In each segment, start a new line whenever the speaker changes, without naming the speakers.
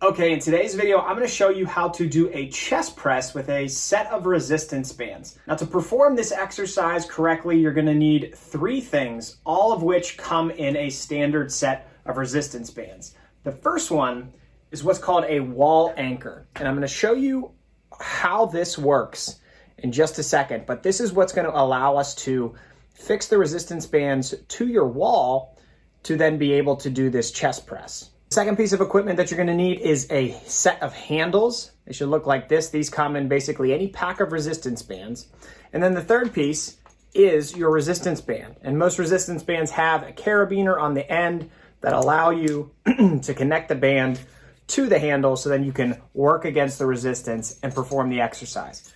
Okay, in today's video, I'm going to show you how to do a chest press with a set of resistance bands. Now, to perform this exercise correctly, you're going to need three things, all of which come in a standard set of resistance bands. The first one is what's called a wall anchor, and I'm going to show you how this works in just a second, but this is what's going to allow us to fix the resistance bands to your wall to then be able to do this chest press. Second piece of equipment that you're going to need is a set of handles. They should look like this. These come in basically any pack of resistance bands. And then the third piece is your resistance band. And most resistance bands have a carabiner on the end that allow you to connect the band to the handle so then you can work against the resistance and perform the exercise.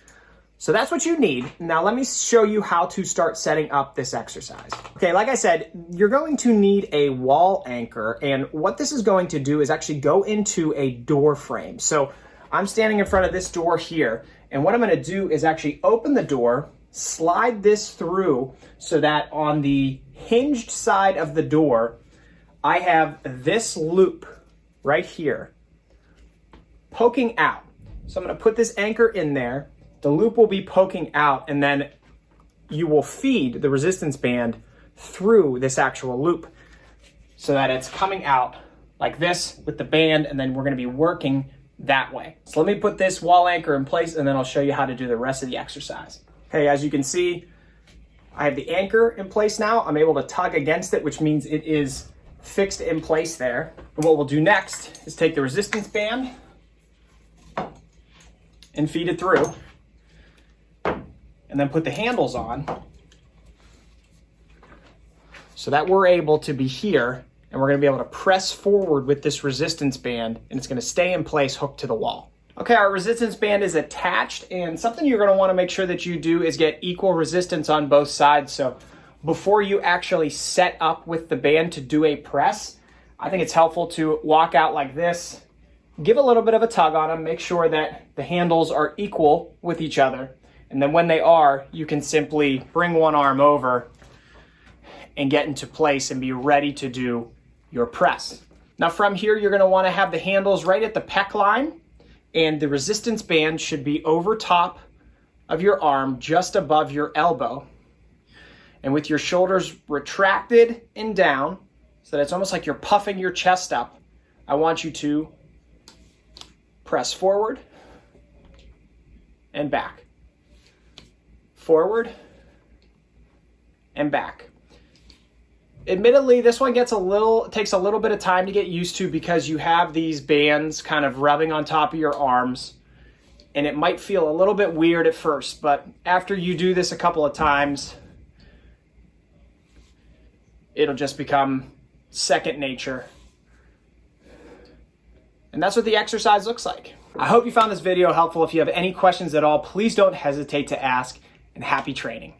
So that's what you need. Now let me show you how to start setting up this exercise. Okay, like I said, you're going to need a wall anchor, and what this is going to do is actually go into a door frame. So I'm standing in front of this door here, and what I'm gonna do is actually open the door, slide this through so that on the hinged side of the door, I have this loop right here poking out. So I'm gonna put this anchor in there. The loop will be poking out, and then you will feed the resistance band through this actual loop so that it's coming out like this with the band, and then we're going to be working that way. So let me put this wall anchor in place, and then I'll show you how to do the rest of the exercise. Okay, as you can see, I have the anchor in place now. I'm able to tug against it, which means it is fixed in place there. And what we'll do next is take the resistance band and feed it through, and then put the handles on so that we're able to be here, and we're going to be able to press forward with this resistance band, and it's going to stay in place hooked to the wall. Okay, our resistance band is attached, and something you're going to want to make sure that you do is get equal resistance on both sides. So before you actually set up with the band to do a press, I think it's helpful to walk out like this, give a little bit of a tug on them, make sure that the handles are equal with each other. And then when they are, you can simply bring one arm over and get into place and be ready to do your press. Now from here, you're gonna wanna have the handles right at the pec line, and the resistance band should be over top of your arm, just above your elbow. And with your shoulders retracted and down, so that it's almost like you're puffing your chest up, I want you to press forward and back. Forward and back. Admittedly, this one takes a little bit of time to get used to because you have these bands kind of rubbing on top of your arms, and it might feel a little bit weird at first, but after you do this a couple of times, it'll just become second nature. And that's what the exercise looks like. I hope you found this video helpful. If you have any questions at all, please don't hesitate to ask, and happy training.